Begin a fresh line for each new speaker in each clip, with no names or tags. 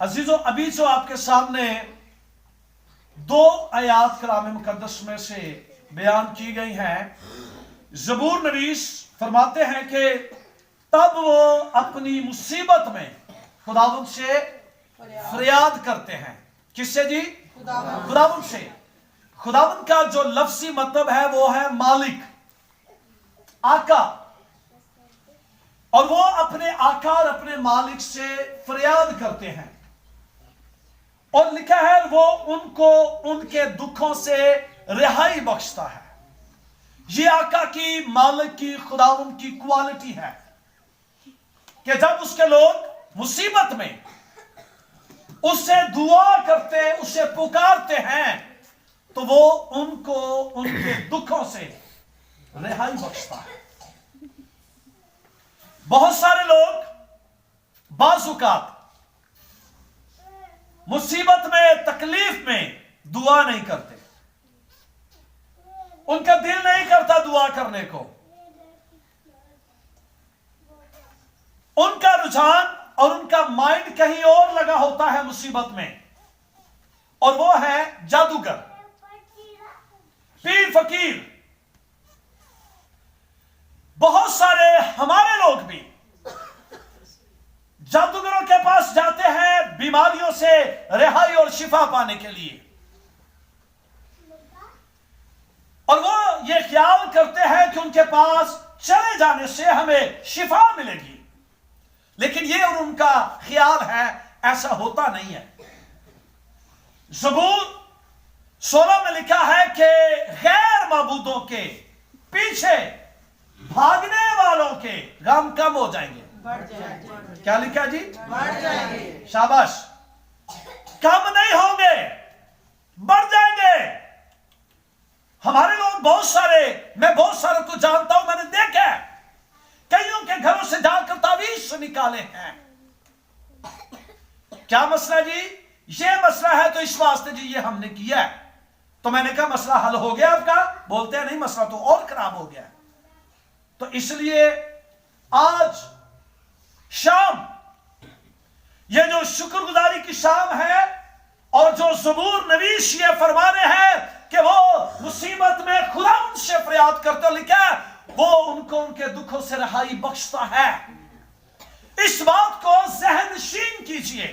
عزیزو ابھی جو آپ کے سامنے دو آیات کلام مقدس میں سے بیان کی گئی ہیں، زبور نویس فرماتے ہیں کہ تب وہ اپنی مصیبت میں خداوند سے فریاد کرتے ہیں۔ کس سے جی؟ خداوند سے۔ خداوند کا جو لفظی مطلب ہے وہ ہے مالک، آقا، اور وہ اپنے آقا اور اپنے مالک سے فریاد کرتے ہیں، اور لکھا ہے وہ ان کو ان کے دکھوں سے رہائی بخشتا ہے۔ یہ آقا کی، مالک کی، خداوند کی کوالٹی ہے کہ جب اس کے لوگ مصیبت میں اس سے دعا کرتے، اسے پکارتے ہیں تو وہ ان کو ان کے دکھوں سے رہائی بخشتا ہے۔ بہت سارے لوگ بعض اوقات مصیبت میں، تکلیف میں دعا نہیں کرتے، ان کا دل نہیں کرتا دعا کرنے کو، ان کا رجحان اور ان کا مائنڈ کہیں اور لگا ہوتا ہے مصیبت میں، اور وہ ہے جادوگر، پیر فقیر۔ بہت سارے ہمارے لوگ بھی جادوگروں کے پاس جاتے ہیں بیماریوں سے رہائی اور شفا پانے کے لیے، اور وہ یہ خیال کرتے ہیں کہ ان کے پاس چلے جانے سے ہمیں شفا ملے گی، لیکن یہ اور ان کا خیال ہے، ایسا ہوتا نہیں ہے۔ زبور 16 میں لکھا ہے کہ غیر معبودوں کے پیچھے بھاگنے والوں کے غم کم ہو جائیں گے۔ کیا لکھا جی؟ بڑھ جائیں گے۔ شاباش، کم نہیں ہوں گے، بڑھ جائیں گے۔ ہمارے لوگ بہت سارے، میں بہت سارے کو جانتا ہوں، میں نے دیکھا ہے، کئیوں کے گھروں سے جا کر تعویذ نکالے ہیں۔ کیا مسئلہ جی؟ یہ مسئلہ ہے تو اس واسطے جی یہ ہم نے کیا ہے۔ تو میں نے کہا مسئلہ حل ہو گیا آپ کا؟ بولتے ہیں نہیں، مسئلہ تو اور خراب ہو گیا۔ تو اس لیے آج شام، یہ جو شکر گزاری کی شام ہے، اور جو زبور نویس یہ فرما رہے ہیں کہ وہ مصیبت میں خدا ان سے فریاد کرتے، اور لکھا ہے وہ ان کو ان کے دکھوں سے رہائی بخشتا ہے۔ اس بات کو ذہن نشین کیجئے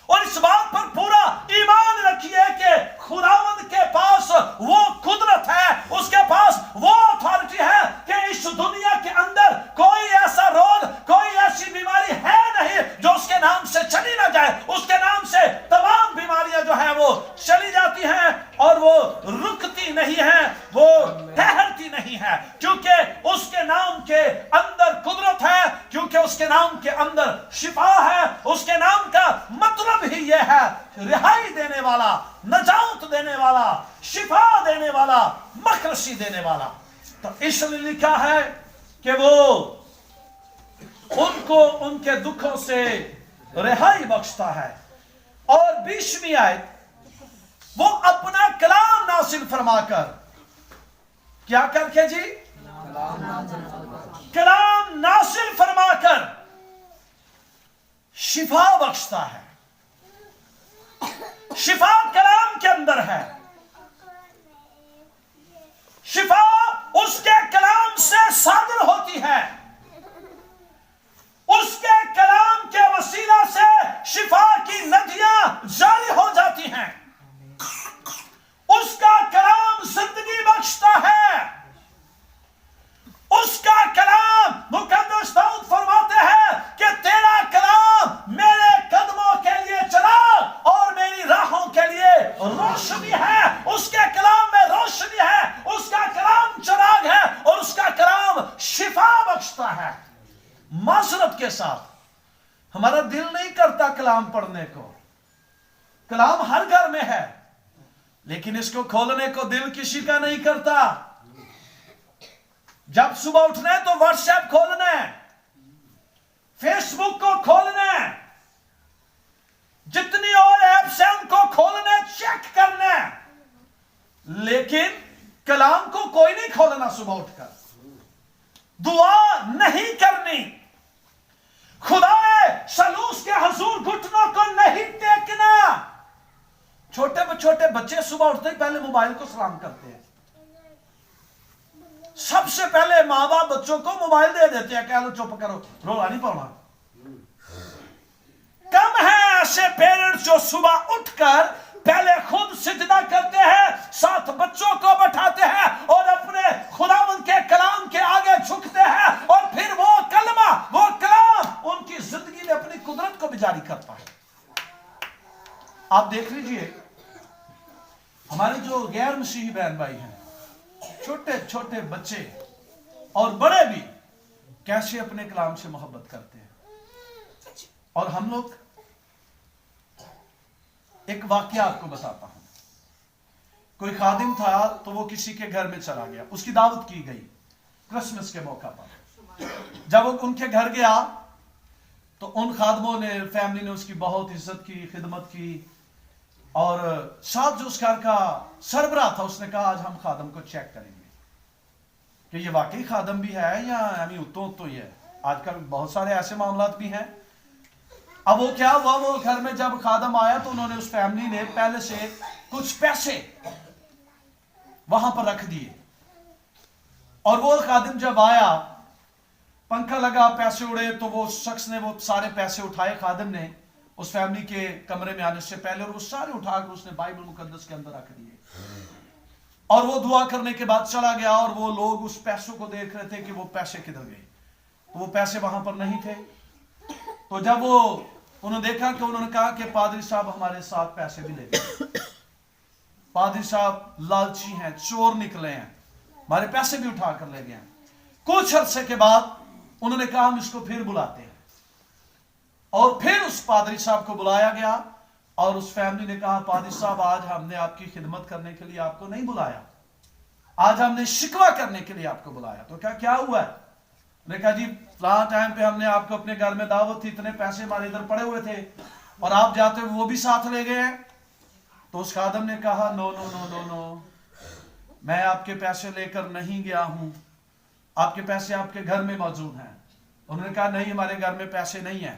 اور اس بات پر پورا ایمان رکھیے کہ خداوند کے پاس وہ قدرت ہے، اس کے پاس وہ اتھارٹی ہے کہ اس دنیا کے اندر کوئی ایسا روگ، کوئی ایسی بیماری ہے نہیں جو اس کے نام سے چلی نہ جائے۔ اس کے نام سے تمام بیماریاں جو ہیں وہ چلی جاتی ہیں، اور وہ رکتی نہیں ہیں، وہ ٹھہرتی نہیں ہے، کیونکہ اس کے نام کے اندر قدرت ہے، کیونکہ اس کے نام کے اندر شفا ہے۔ اس کے نام کا مطلب ہی یہ ہے رہائی دینے والا، نجات دینے والا، شفا دینے والا، مخلصی دینے والا۔ تو اس لیے لکھا ہے کہ وہ ان کو ان کے دکھوں سے رہائی بخشتا ہے۔ اور 20ویں آیت، وہ اپنا کلام نازل فرما کر، کیا کر کے جی؟ کلام نازل فرما کر شفا بخشتا ہے۔ شفا کلام کے اندر ہے، شفا اس کے کلام سے صادر ہوتی ہے، اس کے کلام کے وسیلہ سے شفا کی ندیاں جاری ہو جاتی ہیں۔ اس کا کلام زندگی بخشتا ہے۔ اس کا کلام، مقدس داؤد فرماتے ہیں کہ تیرا کلام میرے قدموں کے لیے چراغ اور میری راہوں کے لیے روشنی ہے۔ اس کے کلام میں روشنی ہے، اس کا کلام چراغ ہے، اور اس کا کلام شفا بخشتا ہے۔ معذرت کے ساتھ ہمارا دل نہیں کرتا کلام پڑھنے کو، کلام ہر گھر میں ہے، لیکن اس کو کھولنے کو دل کسی کا نہیں کرتا۔ جب صبح اٹھنا ہے تو واٹس ایپ کھولنا ہے، فیس بک کو کھولنا ہے، جتنی اور ایپس ہیں ان کو کھولنا ہے، چیک کرنا ہے، لیکن کلام کو کوئی نہیں کھولنا۔ صبح اٹھ کر دعا نہیں کرنی، خدا سلوس کے حضور گھٹنوں کو نہیں چھوٹے بچے صبح اٹھتے ہی پہلے موبائل کو سلام کرتے ہیں. سب سے پہلے ماں باپ بچوں کو موبائل دے دیتے ہیں, کہہ لو چپ کرو, رولا نہیں پاؤنا. کم ہے ایسے پیرنٹس جو صبح اٹھ کر پہلے خود سجدہ کرتے ہیں, ساتھ بچوں کو بٹھاتے ہیں اور اپنے خداوند کے کلام کے آگے جھکتے ہیں, اور پھر وہ کلمہ, وہ کلام ان کی زندگی میں اپنی قدرت کو بھی جاری کرتا ہے. آپ دیکھ لیجئے ہمارے جو غیر مسیحی بہن بھائی ہیں, چھوٹے چھوٹے بچے اور بڑے بھی کیسے اپنے کلام سے محبت کرتے ہیں. اور ہم لوگ, ایک واقعہ آپ کو بتاتا ہوں. کوئی خادم تھا تو وہ کسی کے گھر میں چلا گیا, اس کی دعوت کی گئی کرسمس کے موقع پر. جب وہ ان کے گھر گیا تو ان خادموں نے, فیملی نے اس کی بہت عزت کی, خدمت کی, اور ساتھ جو اس گھر کا سربراہ تھا اس نے کہا آج ہم خادم کو چیک کریں گے کہ یہ واقعی خادم بھی ہے یا ہمیں اتوں ہی ہے. آج کل بہت سارے ایسے معاملات بھی ہیں. اب وہ کیا ہوا, وہ گھر میں جب خادم آیا تو انہوں نے, اس فیملی نے پہلے سے کچھ پیسے وہاں پر رکھ دیے, اور وہ خادم جب آیا, پنکھا لگا, پیسے اڑے, تو وہ شخص نے وہ سارے پیسے اٹھائے خادم نے اس فیملی کے کمرے میں آنے سے پہلے, اور وہ سارے اٹھا کر اس نے بائبل مقدس کے اندر رکھ دیے, اور وہ دعا کرنے کے بعد چلا گیا. اور وہ لوگ اس پیسوں کو دیکھ رہے تھے کہ وہ پیسے کدھر گئے, تو وہ پیسے وہاں پر نہیں تھے. تو جب وہ انہوں نے دیکھا کہ انہوں نے کہا کہ پادری صاحب ہمارے ساتھ پیسے بھی لے گئے, پادری صاحب لالچی ہیں, چور نکلے ہیں, ہمارے پیسے بھی اٹھا کر لے گئے ہیں. کچھ عرصے کے بعد انہوں نے کہا ہم اس کو پھر بلاتے ہیں, اور پھر اس پادری صاحب کو بلایا گیا, اور اس فیملی نے کہا پادری صاحب آج ہم نے آپ کی خدمت کرنے کے لیے آپ کو نہیں بلایا, آج ہم نے شکوہ کرنے کے لیے آپ کو بلایا. تو کیا ہوا ہے؟ نے کہا جی فلاں ٹائم پہ ہم نے آپ کو اپنے گھر میں دعوت تھی, اتنے پیسے ہمارے ادھر پڑے ہوئے تھے, اور آپ جاتے ہوئے وہ بھی ساتھ لے گئے ہیں. تو اس خادم نے کہا نو نو نو نو نو, میں آپ کے پیسے لے کر نہیں گیا ہوں, آپ کے پیسے آپ کے گھر میں موجود ہیں. انہوں نے کہا نہیں, ہمارے گھر میں پیسے نہیں ہیں.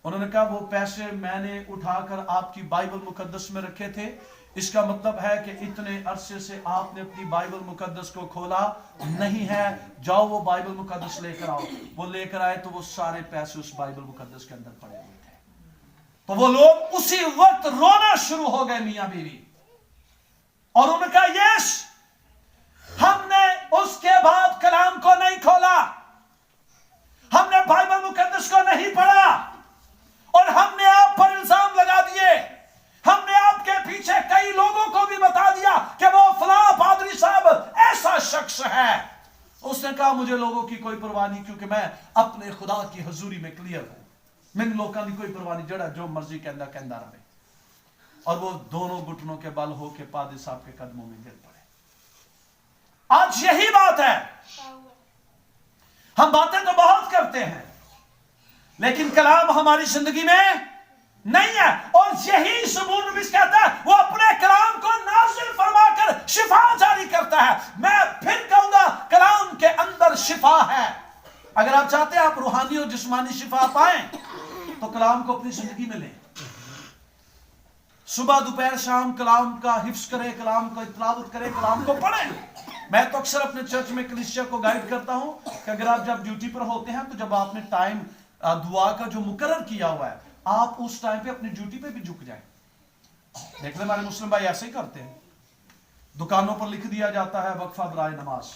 انہوں نے کہا وہ پیسے میں نے اٹھا کر آپ کی بائبل مقدس میں رکھے تھے, اس کا مطلب ہے کہ اتنے عرصے سے آپ نے اپنی بائبل مقدس کو کھولا نہیں ہے, جاؤ وہ بائبل مقدس لے کر آؤ. وہ لے کر آئے تو وہ سارے پیسے اس بائبل مقدس کے اندر پڑے ہوئے تھے. تو وہ لوگ اسی وقت رونا شروع ہو گئے, میاں بیوی, اور انہوں نے کہا یس, ہم نے اس کے بعد کلام کو نہیں کھولا, ہم نے بائبل مقدس کو نہیں پڑھا, اور ہم نے آپ پر الزام لگا دیے, ہم نے آپ کے پیچھے کئی لوگوں کو بھی بتا دیا کہ وہ فلاں پادری صاحب ایسا شخص ہے. اس نے کہا مجھے لوگوں کی کوئی پرواہ نہیں, کیونکہ میں اپنے خدا کی حضوری میں کلیئر ہوں, میں لوگوں کی کوئی پرواہ نہیں, جڑا جو مرضی کہندا رہے. اور وہ دونوں گھٹنوں کے بل ہو کے پادری صاحب کے قدموں میں گر پڑے. آج یہی بات ہے, ہم باتیں تو بہت کرتے ہیں لیکن کلام ہماری زندگی میں نہیں ہے. اور یہی زبور نویس کہتا ہے وہ اپنے کلام کو نازل فرما کر شفا جاری کرتا ہے. میں پھر کہوں گا کلام کے اندر شفا ہے. اگر آپ چاہتے ہیں آپ روحانی اور جسمانی شفا پائیں تو کلام کو اپنی زندگی میں لیں. صبح دوپہر شام کلام کا حفظ کریں, کلام کو تلاوت کریں, کلام کو پڑھیں. میں تو اکثر اپنے چرچ میں کلیسیا کو گائیڈ کرتا ہوں کہ اگر آپ جب ڈیوٹی پر ہوتے ہیں تو جب آپ نے ٹائم دعا کا جو مقرر کیا ہوا ہے, آپ اس ٹائم پہ اپنی ڈیوٹی پہ بھی جھک جائیں. دیکھ لیں ہمارے مسلم بھائی ایسے ہی کرتے ہیں, دکانوں پر لکھ دیا جاتا ہے وقفہ برائے نماز,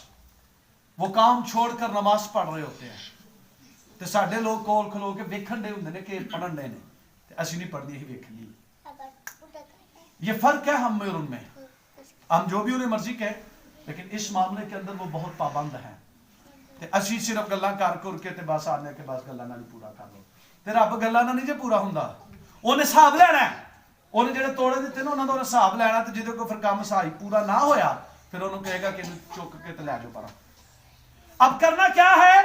وہ کام چھوڑ کر نماز پڑھ رہے ہوتے ہیں, تو ساڈے لوگ کول کھلو کے ویکھن دے ہوندے نے کہ پڑھن دے نے, اسی نہیں پڑھنی, ہی ویکھنی. یہ فرق ہے ہم میں اور ان میں. ہم جو بھی انہیں مرضی کہیں لیکن اس معاملے کے اندر وہ بہت پابند ہیں. اسی صرف گلاں کر کے تے بس آنے کے بعد گلاں نال پورا کر لو, تے رب گلاں نال نہیں جے پورا ہوندا, اونے حساب لینا ہے. اونے جڑے توڑے دیتے نا انہاں دا حساب لینا, تے جدوں کوئی پھر کام صحیح پورا نہ ہویا پھر انہوں کہے گا کہ چک کے تے لے جاؤ پرا. اب کرنا کیا ہے,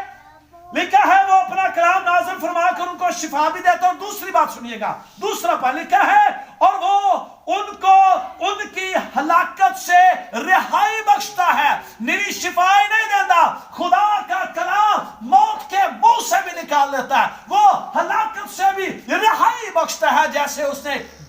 لکھا ہے وہ اپنا کلام نازل فرما کر ان کو شفا بھی دیتا. اور دوسری بات سنیے گا, دوسرا پا لکھا ہے اور وہ ان کو ان کی ہلاکت سے رہائی بخشتا ہے. میری شفائی نہیں دیتا, خدا کا کلام موت کے منہ سے بھی نکال لیتا ہے, وہ ہلاکت سے بھی رہائی بخشتا ہے. جیسے اس نے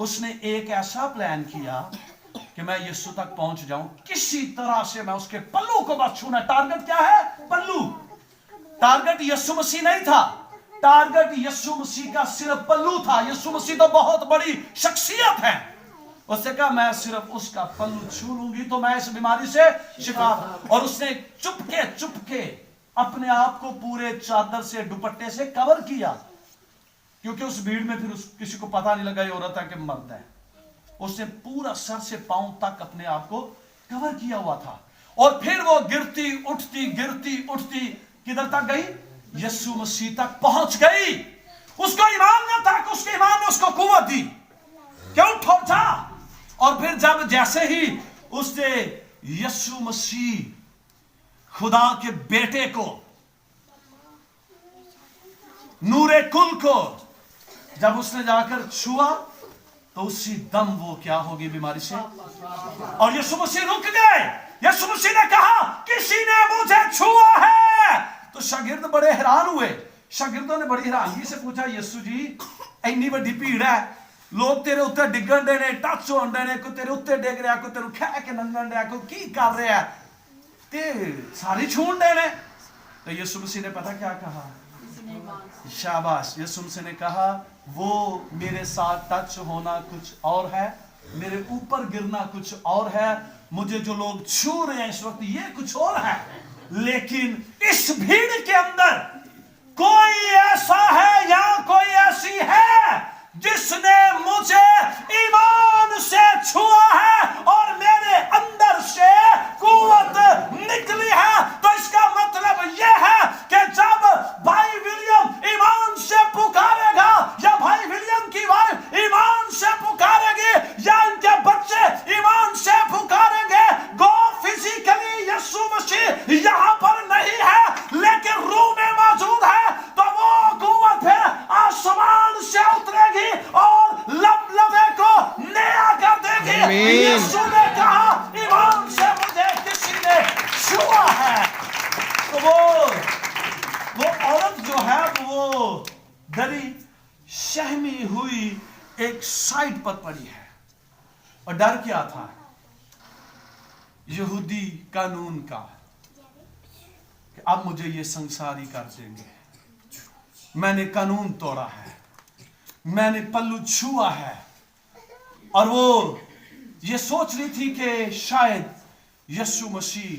اس نے ایک ایسا پلان کیا کہ میں یسوع تک پہنچ جاؤں, کسی طرح سے میں اس کے پلو کو بس چھونا. ٹارگٹ کیا ہے؟ پلو. ٹارگٹ یسوع مسیح نہیں تھا, ٹارگٹ یسوع مسیح کا صرف پلو تھا. یسوع مسیح تو بہت بڑی شخصیت ہے. اس نے کہا میں صرف اس کا پلو چھو لوں گی تو میں اس بیماری سے شفا. اور اس نے چپ کے اپنے آپ کو پورے چادر سے دوپٹے سے کور کیا, کیونکہ اس بھیڑ میں پھر کسی کو پتا نہیں لگا یہ عورت ہے کہ مرد ہے. اس نے پورا سر سے پاؤں تک اپنے آپ کو کور کیا ہوا تھا. اور پھر وہ گرتی اٹھتی کدھر تک گئی؟ یسوع مسیح تک پہنچ گئی. اس کو ایمان نہ تھا کہ اس کے ایمان نے اس کو قوت دی کہ اٹھا. اور پھر جب جیسے ہی اس نے یسوع مسیح خدا کے بیٹے کو, نور کل کو جب اس نے جا کر چھوا تو اسی دم وہ کیا ہوگی بیماری سے. اور یسوع مسیح رک گئے. یسوع مسیح نے کہا کسی نے مجھے چھوا ہے. تو شاگرد بڑے حیران ہوئے. شاگردوں نے بڑی حیرانگی سے پوچھا یسوع جی اینی بڑی بھیڑ ہے, لوگ تیرے اتنے ڈگن دے نے, ٹچ ہون دے نے, کوئی تیرے اتنے ڈگ رہا, کوئی تیرے کھہ کے ننگن رہا, کوئی کی کر رہا ہے, تے ساری چھون دے نے. تو یسوع مسیح نے پتہ کیا کہا؟ شاباش. یسوع مسیح نے کہا وہ میرے ساتھ ٹچ ہونا کچھ اور ہے, میرے اوپر گرنا کچھ اور ہے, مجھے جو لوگ چھو رہے ہیں اس وقت یہ کچھ اور ہے, لیکن اس بھیڑ کے اندر کوئی ایسا ہے یا کوئی ایسی ہے جس نے مجھے ایمان سے چھوا ہے اور میرے اندر سے قوت نکلی ہے. تو اس کا مطلب یہ ہے کہ جب بھائی ولیم ایمان سے پکارے گا یا بھائی ولیم کی وائف ایمان سے پکارے گی یا ان کے بچے ایمان سے پکاریں گے, گو فزیکلی یسوع مسیح یہاں پر نہیں ہے لیکن روح میں موجود ہے, تو وہ قوت پھر آسمان سے اترے گی اور لبے کو نیا کر دے گی. یسوع نے کہا ایمان سے مجھے کسی نے چھوا ہے. تو وہ عورت جو ہے وہ ڈری شہمی ہوئی ایک سائٹ پر پڑی ہے. اور ڈر کیا تھا؟ یہودی قانون کا, کہ اب مجھے یہ سنساری کر دیں گے. میں نے قانون توڑا ہے, میں نے پلو چھوا ہے. اور وہ یہ سوچ رہی تھی کہ شاید یسوع مسیح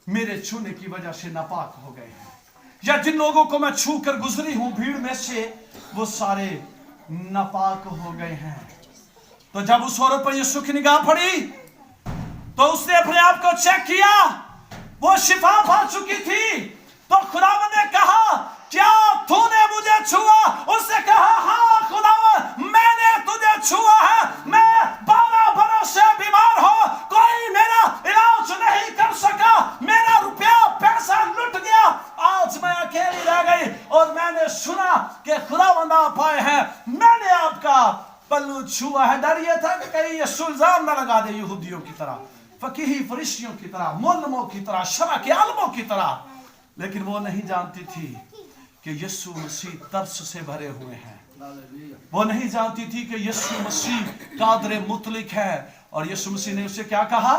میرے چھونے کی وجہ سے ناپاک ہو گئے ہیں, یا جن لوگوں کو میں چھو کر گزری ہوں بھیڑ میں سے وہ سارے ناپاک ہو گئے ہیں. تو جب اس عورت پر یسوع کی نگاہ پڑی تو اس نے اپنے آپ کو چیک کیا, وہ شفا پا چکی تھی. تو خداوند نے کہا کیا تو نے مجھے چھوا؟ اس نے کہا ہاں خداوند میں نے تجھے چھوا ہے, میں 12 برس سے بیمار ہوں, کوئی میرا علاج نہیں کر سکا, میرا روپیہ پیسہ لٹ گیا, آج میں اکیلی رہ گئی اور میں نے سنا کہ خداوند آپ آئے ہیں, میں نے آپ کا پلو چھوا ہے. ڈر یہ تھا کہ کہیں یہ الزام نہ لگا دے یہودیوں کی طرح, فقیہی فرشتیوں کی طرح, معلموں کی طرح, شرع کے عالموں کی طرح. لیکن وہ نہیں جانتی تھی کہ یسوع مسیح ترس سے بھرے ہوئے ہیں. وہ نہیں جانتی تھی کہ یسوع مسیح قادر مطلق ہے. اور یسوع مسیح نے اسے کیا کہا؟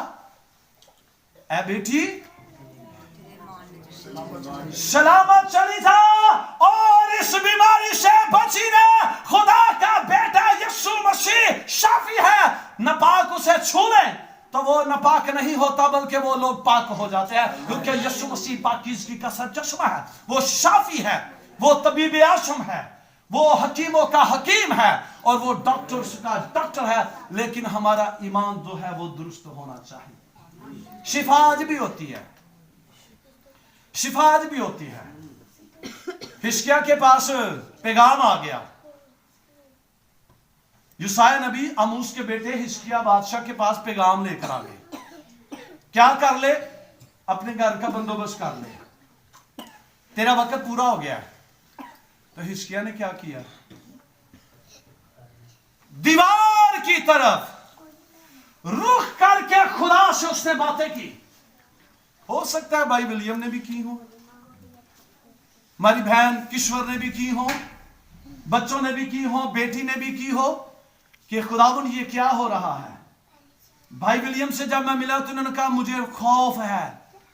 اے بیٹی سلامت چلی جا اور اس بیماری سے بچی رہے. خدا کا بیٹا یسوع مسیح شافی ہے. ناپاک اسے چھو لیں تو وہ ناپاک نہیں ہوتا بلکہ وہ لوگ پاک ہو جاتے ہیں, کیونکہ یسوع مسیح پاکیزگی کا سرچشمہ ہے. وہ شافی ہے, وہ طبیب اعظم ہے, وہ حکیموں کا حکیم ہے, اور وہ ڈاکٹر کا ڈاکٹر ہے. لیکن ہمارا ایمان جو ہے وہ درست ہونا چاہیے. شفا آج بھی ہوتی ہے, شفا آج بھی ہوتی ہے. حزقیہ کے پاس پیغام آ گیا. یسایا نبی آموز کے بیٹے حزقیہ بادشاہ کے پاس پیغام لے کر آ گئے. کیا کر لے؟ اپنے گھر کا بندوبست کر لے, تیرا وقت پورا ہو گیا ہے. تو حزقیہ نے کیا کیا؟ دیوار کی طرف رخ کر کے خدا سے اس نے باتیں کی. ہو سکتا ہے بھائی ولیم نے بھی کی ہو, ہماری بہن کشور نے بھی کی ہو, بچوں نے بھی کی ہو, بیٹی نے بھی کی ہو, کہ خداوند یہ کیا ہو رہا ہے. بھائی ولیم سے جب میں ملا تو انہوں نے کہا مجھے خوف ہے,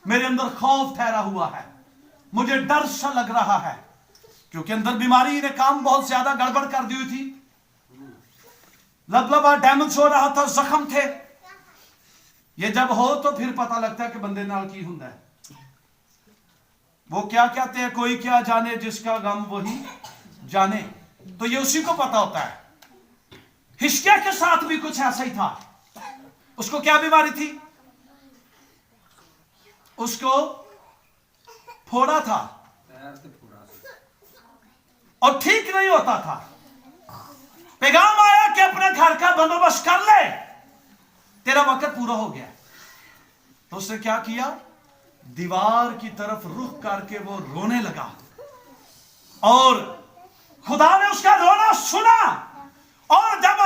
میرے اندر خوف ٹھہرا ہوا ہے, مجھے ڈر سا لگ رہا ہے, کیونکہ اندر بیماری نے کام بہت زیادہ گڑبڑ کر دی ہوئی تھی, لبلبا ڈیمیج ہو رہا تھا, زخم تھے. یہ جب ہو تو پھر پتہ لگتا ہے کہ بندے نال کی ہوندا ہے. وہ کیا کہتے ہیں, کوئی کیا جانے جس کا غم وہی جانے, تو یہ اسی کو پتا ہوتا ہے. حزقیہ کے ساتھ بھی کچھ ایسا ہی تھا. اس کو کیا بیماری تھی؟ اس کو پھوڑا تھا اور ٹھیک نہیں ہوتا تھا. پیغام آیا کہ اپنے گھر کا بندوبست کر لے, تیرا وقت پورا ہو گیا. تو اس نے کیا کیا؟ دیوار کی طرف رخ کر کے وہ رونے لگا, اور خدا نے اس کا رونا سنا. اور جب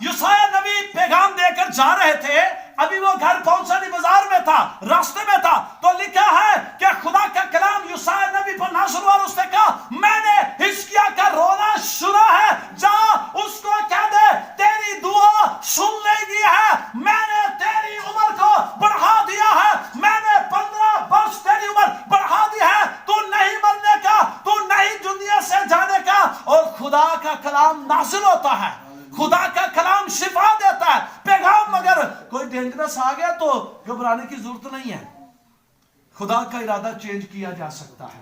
یسایہ نبی پیغام دے کر جا رہے تھے, ابھی وہ گھر پہنچا نہیں, بازار میں تھا, راستے میں تھا, تو لکھا ہے کہ خدا کا کلام یسایہ نبی پر نازل ہوا اور اس نے کہا میں نے حزقیہ کا رونا سنا ہے, جا اس کو کہہ دے تیری دعا سن لے گی ہے, میں نے تیری عمر کو بڑھا دیا ہے, میں نے 15 برس تیری عمر بڑھا دی ہے, تو نہیں مرنے کا, تو نہیں دنیا سے جانے کا. اور خدا کا کلام نازل ہوتا ہے, خدا کا کلام شفا دیتا ہے. پیغام اگر کوئی ڈینجرس آ گیا تو گھبرانے کی ضرورت نہیں ہے. خدا کا ارادہ چینج کیا جا سکتا ہے,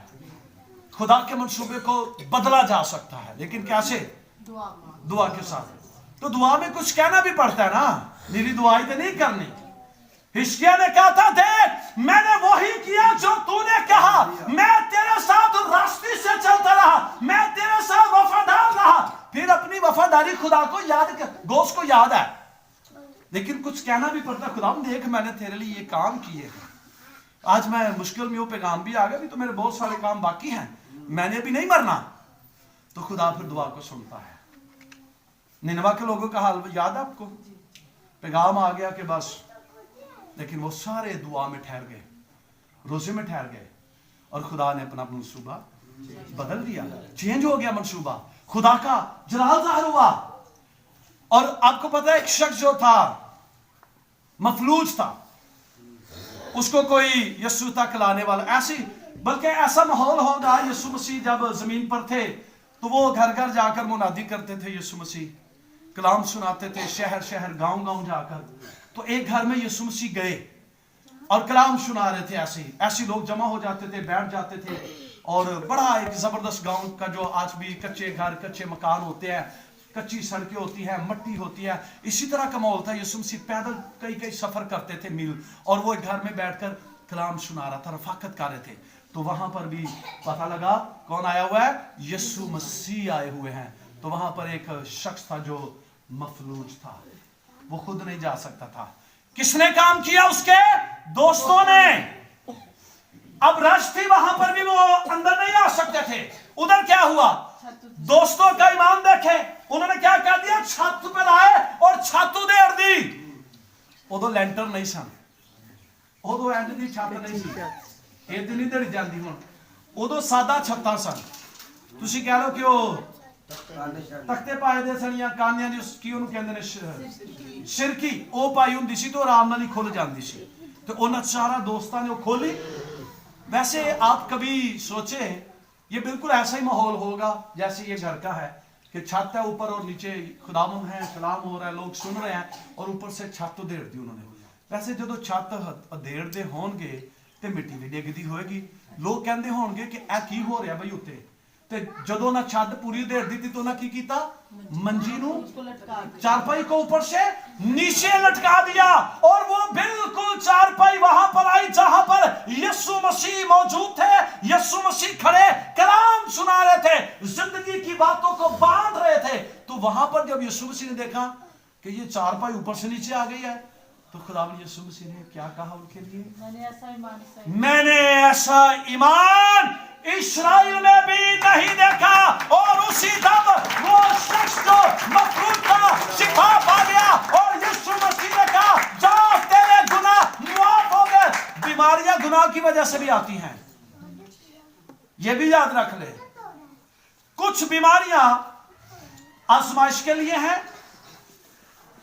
خدا کے منصوبے کو بدلا جا سکتا ہے, لیکن کیسے؟ دعا کے ساتھ. تو دعا میں کچھ کہنا بھی پڑتا ہے نا, میری دعائی تو نہیں کرنی. حزقیہ نے کہا تھا دیکھ میں نے وہی کیا جو تو نے کہا, میں تیرے ساتھ راستے سے چلتا رہا, میں تیرے ساتھ وفادار رہا. پھر اپنی وفاداری خدا کو یاد کر, گوشت کو یاد ہے, لیکن کچھ کہنا بھی پڑتا ہے. خدا دیکھ میں نے تیرے لیے یہ کام کیے ہیں, آج میں مشکل میں ہوں, پیغام بھی آ گیا, بھی تو میرے بہت سارے کام باقی ہیں, میں نے بھی نہیں مرنا. تو خدا پھر دعا کو سنتا ہے. نینوا کے لوگوں کا حال یاد ہے آپ کو, پیغام آ گیا کہ بس, لیکن وہ سارے دعا میں ٹھہر گئے, روزے میں ٹھہر گئے, اور خدا نے اپنا منصوبہ بدل دیا, چینج ہو گیا منصوبہ, خدا کا جلال ظاہر ہوا. اور آپ کو پتہ ہے ایک شخص جو تھا مفلوج تھا, اس کو کوئی یسوع تک لانے والا, ایسی بلکہ ایسا ماحول ہوگا, یسوع مسیح جب زمین پر تھے تو وہ گھر گھر جا کر منادی کرتے تھے, یسوع مسیح کلام سناتے تھے, شہر شہر گاؤں گاؤں جا کر. تو ایک گھر میں یسوع مسیح گئے اور کلام سنا رہے تھے. ایسے لوگ جمع ہو جاتے تھے, بیٹھ جاتے تھے, اور بڑا ایک زبردست گاؤں کا جو آج بھی کچے گھر کچے مکان ہوتے ہیں, کچی سڑکیں ہوتی ہیں, مٹی ہوتی ہے, اسی طرح کا ماحول تھا. یسوع مسیح پیدل کئی سفر کرتے تھے میل, اور وہ ایک گھر میں بیٹھ کر کلام سنا رہا تھا, رفاقت کر رہے تھے. تو وہاں پر بھی پتہ لگا کون آیا ہوا ہے, یسوع مسیح آئے ہوئے ہیں. تو وہاں پر ایک شخص تھا جو مفلوج تھا, وہ خود نہیں جا سکتا تھا. کس نے کام کیا؟ اس کے دوستوں نے. اب رش تھی وہاں پر بھی, وہ اندر نہیں آ سکتے تھے. ادھر کیا ہوا؟ دوستوں کا ایمان دیکھے, انہوں نے کیا کر دیا, چھت پہ لائے اور چھت ادھیڑ دی. ادو لینٹر نہیں سن, ادو اینڈ دی چھت نہیں سی, یہ تو نہیں دڑی جاندی ہوں. ادو سادہ چھتاں سن, تسی کہہ لو کہ وہ تختے پائے دے سن, یا کانیاں دی اس کی انہوں کہندے نے شرکی, او پائی ہوندی سی تو آرام نال ہی کھل جاندی سی. تو انہاں سارا دوستاں نے وہ کھولی. ویسے آپ کبھی سوچیں یہ بالکل ایسا ہی ماحول ہوگا جیسے یہ گھر کا ہے, کہ چھت ہے اوپر اور نیچے خداوند ہے, کلام ہو رہا ہے, لوگ سن رہے ہیں, اور اوپر سے چھت ادھیڑ دی انہوں نے. ویسے جدو چھت ادھیڑ دے ہون گے تے مٹی بھی ڈگدی ہوئے گی, لوگ کہندے ہون گے کہ اے کی ہو رہا بھائی اتنے. تے جدو نہ چھت پوری ادھیڑ دی تھی تو نہ کی کیتا, منجی نو چارپائی کو اوپر سے نیچے لٹکا دیا, اور وہ بالکل چارپائی وہاں پر آئی جہاں پر یسوع مسیح موجود تھے. یسوع مسیح کھڑے کلام سنا رہے تھے, زندگی کی باتوں کو باندھ رہے تھے. تو وہاں پر جب یسوع مسیح نے دیکھا کہ یہ چارپائی اوپر سے نیچے آ گئی ہے, تو خداوند یسوع مسیح نے کیا کہا ان کے لیے, میں نے ایسا ایمان اسرائیل میں بھی نہیں دیکھا. اور اسی دم وہ شخص جو مفلوج تھا شفا پا گیا, اور یسوع مسیح نے کہا جا تیرے گناہ معاف ہو گئے. بیماریاں گناہ کی وجہ سے بھی آتی ہیں, یہ بھی یاد رکھ لے. کچھ بیماریاں آزمائش کے لیے ہیں,